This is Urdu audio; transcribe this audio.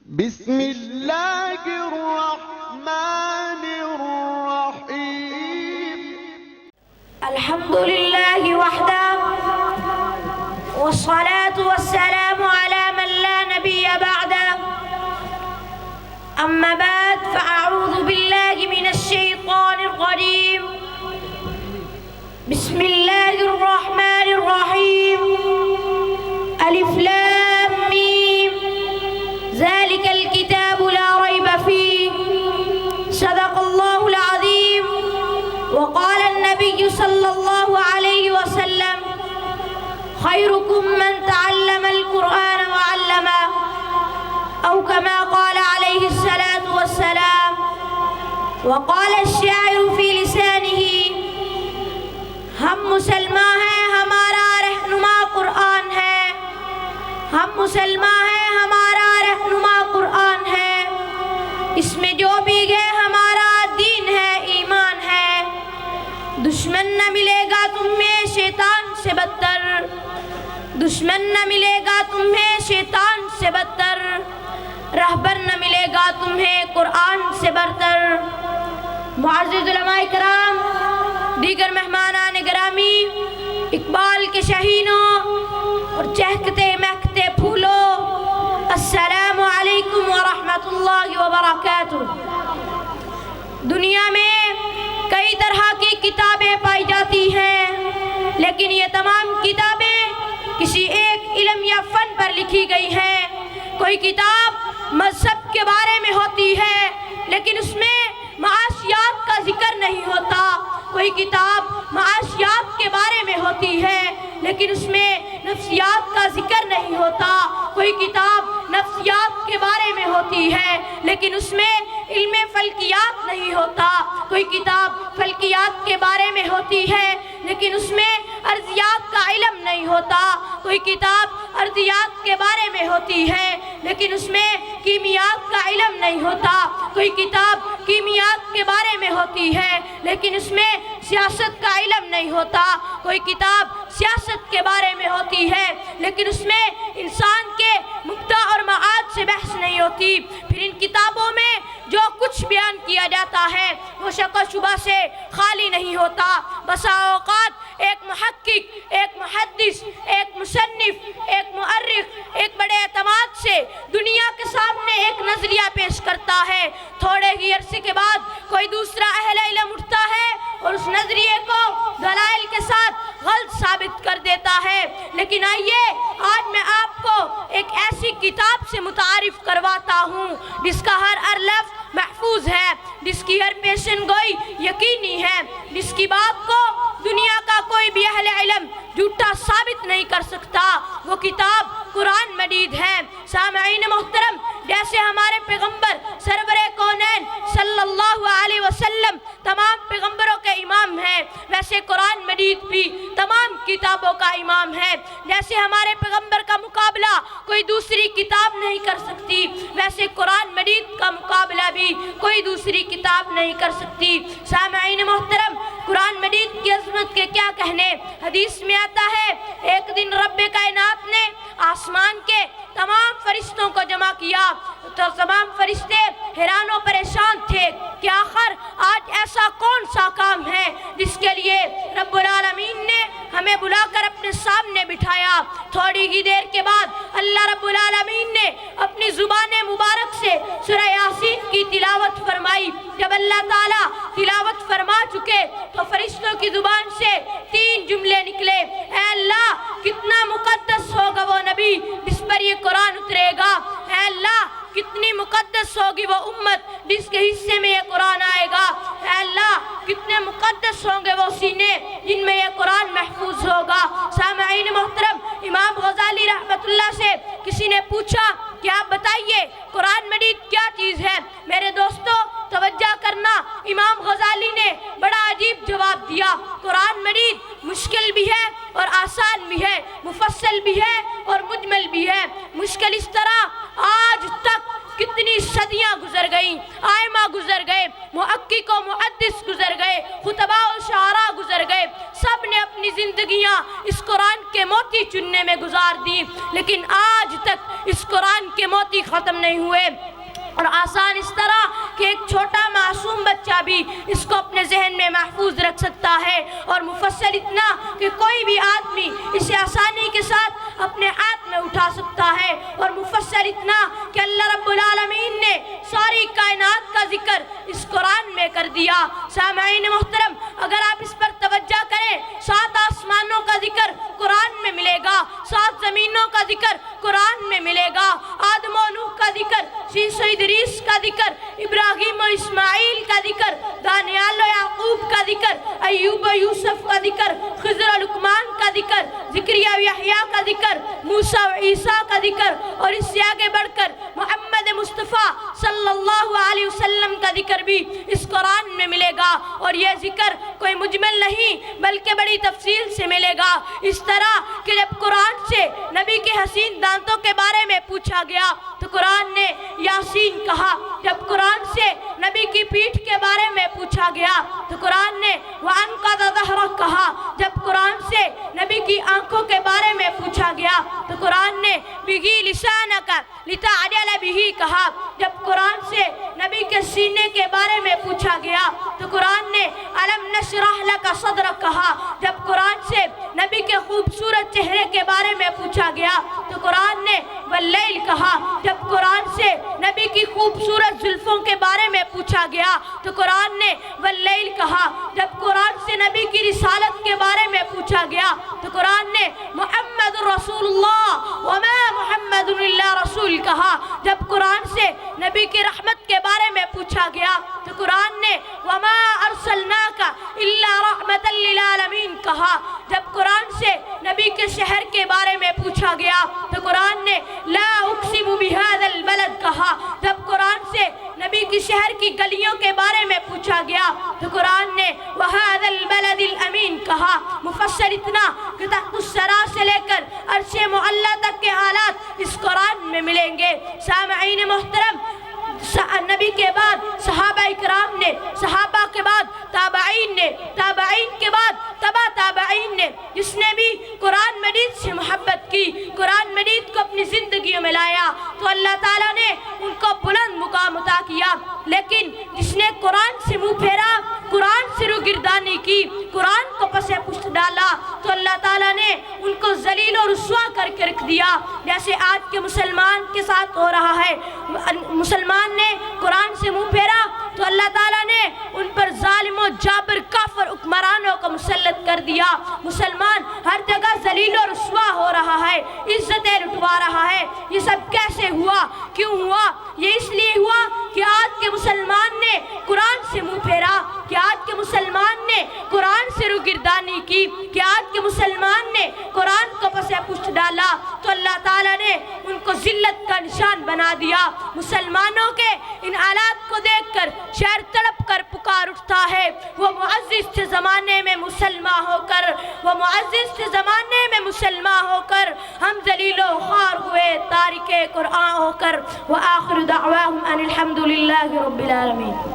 بسم اللہ الرحمن الرحیم الحمد للہ وحدہ والصلاة والسلام على من لا نبی بعدہ اما بعد فاعوذ باللہ من الشیطان الرجیم بسم اللہ الرحمن الرحیم الف لام میم ذلك الكتاب لا ريب فيه صدق الله العظيم وقال النبي صلى الله عليه وسلم خيركم من تعلم القرآن وعلمه أو كما قال عليه الصلاة والسلام وقال الشاعر في لسانه ہم مسلمان ہیں ہمارا رہنما قرآن ہے ہم مسلمان ہیں ہمارا رہنما قرآن ہے اس میں جو بھی ہے ہمارا دین ہے ایمان ہے دشمن نہ ملے گا تمہیں شیطان سے بدتر دشمن نہ ملے گا تمہیں شیطان سے بدتر رہبر نہ ملے گا تمہیں قرآن سے برتر معزز علماء کرام دیگر مہمانان گرامی اقبال کے شہینوں اور چہکتے مہکتے پھولوں السلام علیکم ورحمۃ اللہ وبرکاتہ دنیا میں کئی طرح کی کتابیں پائی جاتی ہیں لیکن یہ تمام کتابیں کسی ایک علم یا فن پر لکھی گئی ہیں کوئی کتاب مذہب کے بارے میں ہوتی ہے لیکن اس میں معاشیات کا ذکر نہیں ہوتا کوئی کتاب معاشیات کے بارے میں ہوتی ہے لیکن اس میں نفسیات کا ذکر نہیں ہوتا کوئی کتاب نفسیات کے بارے میں ہوتی ہے لیکن اس میں علم فلکیات نہیں ہوتا کوئی کتاب فلکیات کے بارے میں ہوتی ہے لیکن اس میں ارضیات کا علم نہیں ہوتا کوئی کتاب ارضیات کے بارے میں ہوتی ہے لیکن اس میں کیمیات کا علم نہیں ہوتا کوئی کتاب کیمیات کے بارے میں ہوتی ہے لیکن اس میں سیاست کا علم نہیں ہوتا کوئی کتاب سیاست کے بارے میں ہوتی ہے لیکن اس میں انسان کے مبدا اور معاد سے بحث نہیں ہوتی پھر ان کتابوں میں جو کچھ بیان کیا جاتا ہے وہ شک و شبہ سے خالی نہیں ہوتا بسا اوقات ایک محقق ایک محدث ایک مصنف ایک مؤرخ ایک بڑے اعتماد سے دنیا کے سامنے ایک نظریہ پیش کرتا ہے تھوڑے ہی عرصے کے بعد کوئی دوسرا اہل علم اٹھتا ہے اور اس نظریے کو دلائل کے ساتھ غلط ثابت کر دیتا ہے لیکن آئیے آج میں آپ کو ایک ایسی کتاب سے متعارف کرواتا ہوں جس کا ہر لفظ محفوظ ہے جس کی ہر پیشن گوئی یقینی ہے جس کی بات کو دنیا کا کوئی بھی اہل علم جھوٹا ثابت نہیں کر سکتا وہ کتاب قرآن مجید ہے سامعین محترم جیسے ہمارے پیغمبر سرور کونین صلی اللہ علیہ وسلم تمام پیغمبروں کے امام ہیں ویسے قرآن مجید بھی تمام کتابوں کا امام ہے جیسے ہمارے پیغمبر کا مقابلہ کوئی دوسری کتاب نہیں کر سکتی ویسے قرآن مجید کا مقابلہ بھی کوئی دوسری کتاب نہیں کر سکتی سامعین محترم قرآن مجید کی عظمت کے کیا کہنے حدیث میں آتا ہے ایک دن رب کائنات نے آسمان کے تمام فرشتوں کو جمع کیا تو تمام فرشتے حیران و پریشان تھے کہ آخر آج ایسا کون سا کام ہے جس کے لیے رب العالمین نے ہمیں بلا کر اپنے سامنے بٹھایا تھوڑی ہی دیر کے بعد اللہ رب العالمین نے اپنی زبان مبارک سے سورہ یاسین کی تلاوت فرمائی جب اللہ تعالیٰ تلاوت فرما چکے تو فرشتوں کی زبان سے 3 جملے نکلے اے اللہ کتنا مقدس ہوگا وہ نبی جس پر یہ قرآن اترے گا اے اللہ کتنی مقدس ہوگی وہ امت جس کے حصے میں یہ قرآن آئے گا اے اللہ کتنے مقدس ہوں گے وہ سینے جن میں یہ قرآن محفوظ ہوگا سامعین محترم امام غزالی رحمت اللہ سے کسی نے پوچھا کہ آپ بتائیے قرآن مجید کیا چیز ہے میرے دوستو توجہ کرنا امام غزالی نے بڑا عجیب جواب دیا قرآن مجید مشکل بھی ہے اور آسان بھی ہے مفصل بھی ہے اور مجمل بھی ہے مشکل اس طرح آج تک کتنی صدیاں گزر گئیں، آئمہ گزر گئے، محقق و محدث گزر گئے، خطباء و شعراء گزر گئے، سب نے اپنی زندگیاں اس قرآن کے موتی چننے میں گزار دی، لیکن آج تک اس قرآن کے موتی ختم نہیں ہوئے۔ اور آسان اس طرح کہ ایک چھوٹا معصوم بچہ بھی اس کو اپنے ذہن میں محفوظ رکھ سکتا ہے، اور مفصل اتنا کہ کوئی بھی آدمی اسے آسانی کے ساتھ اپنے ہاتھ میں اٹھا سکتا ہے، اور مفصل اتنا کہ اللہ رب العالمین نے ساری کائنات کا ذکر اس قرآن میں کر دیا۔ سامعین محترم، اگر آپ اس پر توجہ کریں، 7 آسمانوں کا ذکر قرآن میں ملے گا، 7 زمینوں کا ذکر قرآن میں ملے گا، آدم و نوح کا ذکر، شیش و ادریس کا ذکر، ابراہیم و اسماعیل کا ذکر، دانیال و یعقوب کا ذکر، ایوب و یوسف کا ذکر، خضر و لقمان کا ذکر، زکریا و یحییٰ کا ذکر، موسیٰ و عیسیٰ کا ذکر، اور اس سے آگے بڑھ کر محمد مصطفیٰ صلی اللہ علیہ وسلم کا ذکر بھی اس قرآن میں ملے گا، اور یہ ذکر کوئی مجمل نہیں بلکہ بڑی تفصیل سے ملے گا۔ اس طرح کہ جب قرآن سے نبی کے حسین دانتوں کے بارے میں پوچھا گیا تو قرآن نے یاسین کہا، جب قرآن سے نبی کی پیٹھ کے بارے میں پوچھا گیا تو قرآن نے وَأَنْقَضَ ظَهْرَكَ کہا، جب قرآن سے نبی کی آنکھوں کے بارے میں پوچھا گیا تو قرآن نے بِهِ لِسَانَكَ لِتَعْجَلَ بِهِ کہا، جب قرآن سے نبی کے سینے کے بارے میں پوچھا گیا تو قرآن نے أَلَمْ نَشْرَحْ لَكَ صَدْرَكَ کہا، جب قرآن سے نبی کے خوبصورت چہرے کے بارے میں پوچھا گیا تو قرآن نے وَاللَّيْلِ کہا، جب قرآن سے نبی کی خوبصورت زلفوں کے بارے میں پوچھا گیا تو قرآن نے واللیل کہا، جب قرآن سے نبی کی رسالت کے بارے میں پوچھا گیا تو قرآن نے محمد رسول اللہ وما محمد الا رسول کہا، جب قرآن سے نبی کی رحمت کے بارے میں پوچھا گیا تو قرآن نے وما ارسلناک الا رحمتا للعالمین کہا، جب قرآن سے نبی کے شہر کے بارے میں پوچھا گیا تو قرآن نے لا اقسم بهذا البلد کہا، جب قرآن سے نبی کی شہر کی گلیوں کے بارے میں پوچھا گیا تو قرآن نے وهذا البلد الامین کہا۔ مفصل اتنا کہ تحت الثری سے لے کر عرش معلی تک کے حالات اس قرآن میں ملیں گے۔ سامعین محترم، نبی کے بعد صحابہ اکرام نے، صحابہ کے بعد تابعین نے، تابعین کے بعد تبع تابعین نے، جس نے بھی قرآن مجید سے محبت کی، قرآن مجید کو اپنی زندگیوں میں لایا تو اللہ تعالیٰ نے ان کو بلند مقام عطا کیا، لیکن جس نے قرآن سے منہ پھیرا، قرآن سے روگردانی کی، قرآن کو پس پشت ڈالا تو اللہ تعالیٰ نے ان کو ذلیل و رسوا کر کے رکھ دیا، جیسے آج کے مسلمان کے ساتھ ہو رہا ہے۔ مسلمان نے قرآن سے منہ پھیرا تو اللہ تعالیٰ نے ان پر ظالم و جابر کافر حکمرانوں کو مسلط کر دیا۔ مسلمان ہر جگہ ذلیل و رسوا ہو رہا ہے، عزتیں لٹوا رہا ہے۔ یہ سب کیسے ہوا؟ کیوں ہوا؟ یہ اس لیے ہوا کہ آج کے مسلمان نے قرآن سے منہ پھیرا، کہ آج کے مسلمان نے قرآن سے روگردانی کی، کہ آج کے مسلمان نے قرآن کو پس پشت ڈالا تو اللہ تعالیٰ نے ان کو ذلت کا نشان بنا دیا۔ مسلمانوں کے ان حالات کو دیکھ کر شہر تڑپ کر پکار اٹھتا ہے، وہ معزز تھے زمانے میں مسلمان ہو کر، وہ معزز تھے زمانے میں مسلمان ہو کر، ہم ذلیل و خوار ہوئے تارک قرآن ہو کر۔ وآخر دعواہم ان الحمدللہ رب العالمین۔